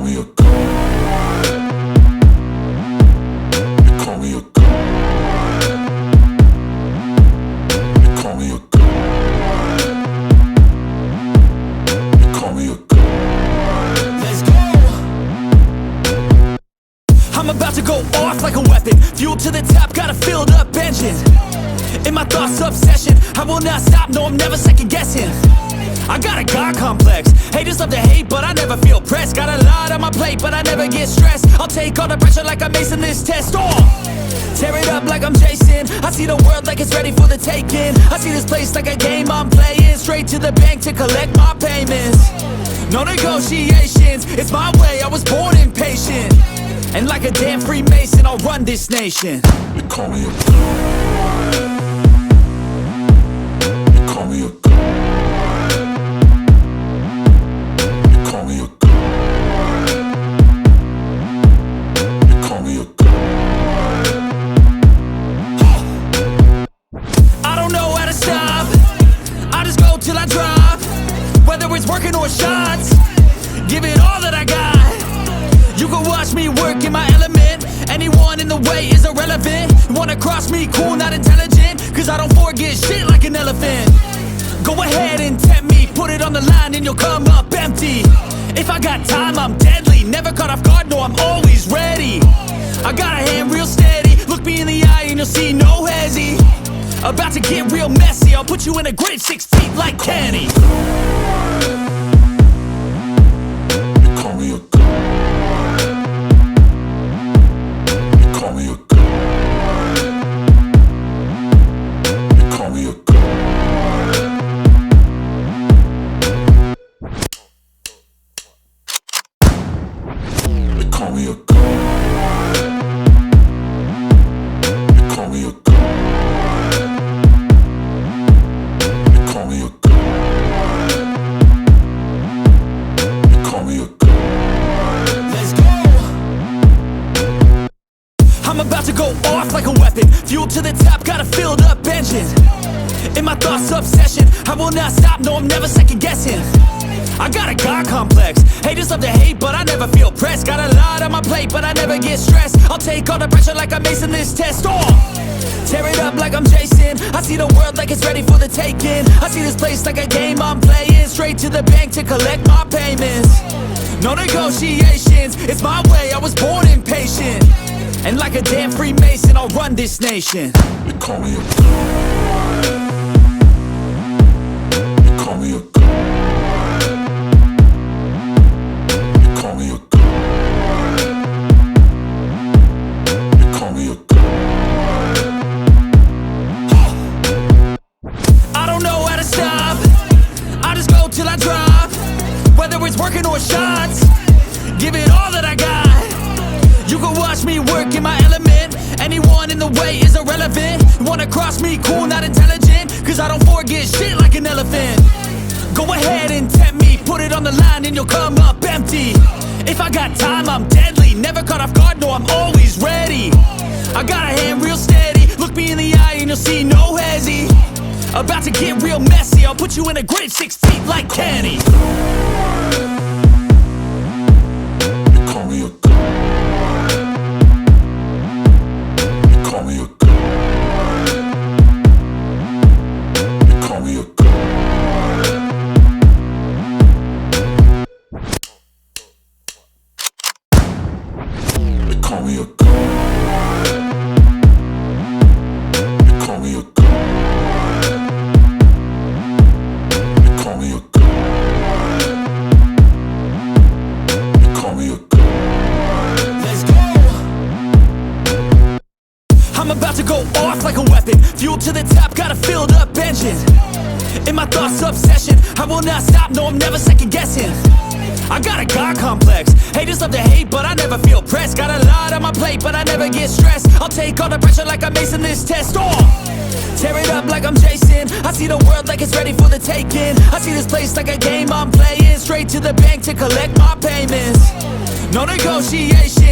me a god. They call me a god. They call me a god. They call me a god. Let's go. I'm about to go off like a weapon. Fuel to the top, got a filled up engine. In my thoughts, obsession, I will not stop, no, I'm never second guessing. I got a God complex. Haters love to hate, but I never feel pressed. Got a lot on my plate, but I never get stressed. I'll take all the pressure like I'm acing this test. Tear it up like I'm Jason. I see the world like it's ready for the taking. I see this place like a game I'm playing. Straight to the bank to collect my payments. No negotiations, it's my way, I was born impatient. And like a damn Freemason, I'll run this nation. They call me a god. They call me a god. They call me a god. They call me a god. I don't know how to stop, I just go till I drop. Whether it's working or shots, give it all that I got. You can watch me work in my element. Anyone in the way is irrelevant. Wanna cross me, cool, not intelligent. Cause I don't forget shit like an elephant. Go ahead and tempt me, put it on the line and you'll come up empty. If I got time, I'm deadly. Never caught off guard, no, I'm always ready. I got a hand real steady. Look me in the eye and you'll see no hezzy. About to get real messy, I'll put you in a grave 6 feet like Kenny. They call me a god. They call me a god. They call me a god. They call me a god. They call me a god. They call me a god. They call me a god. Let's go. I'm about to go off like a weapon. Fuel to the top, got a filled up engine. In my thoughts, obsession, I will not stop, no, I'm never second guessing. I got a God complex. Haters love to hate, but I never feel pressed. Got a lot on my plate, but I never get stressed. I'll take all the pressure like I'm acing this test. Tear it up like I'm Jason. I see the world like it's ready for the taking. I see this place like a game I'm playing. Straight to the bank to collect my payments. No negotiations, it's my way, I was born impatient. And like a damn Freemason, I'll run this nation. They call me a god. They call me a god. They call me a god. They call me a god. I don't know how to stop, I just go till I drop. Whether it's working or shots, give it all that I got. You can watch me work in my element. Anyone in the way is irrelevant. Wanna cross me, cool, not intelligent. Cause I don't forget shit like an elephant. Go ahead and tempt me, put it on the line and you'll come up empty. If I got time, I'm deadly. Never caught off guard, no, I'm always ready. I got a hand real steady. Look me in the eye and you'll see no hezzy. About to get real messy, I'll put you in a grave 6 feet like Kenny. They call me a god. They call me a god. They call me a god. They call me a god. They call me a god. They call me a god. They call me a god. Let's go. I'm about to go off like a weapon. Fuel to the top, got a filled up engine. In my thoughts, obsession, I will not stop, no, I'm never second guessing. I got a God complex. Haters love to hate, but I never feel pressed. Got a lot on my plate, but I never get stressed. I'll take all the pressure like I'm acing this test. Tear it up like I'm Jason. I see the world like it's ready for the taking. I see this place like a game I'm playing. Straight to the bank to collect my payments. No negotiation.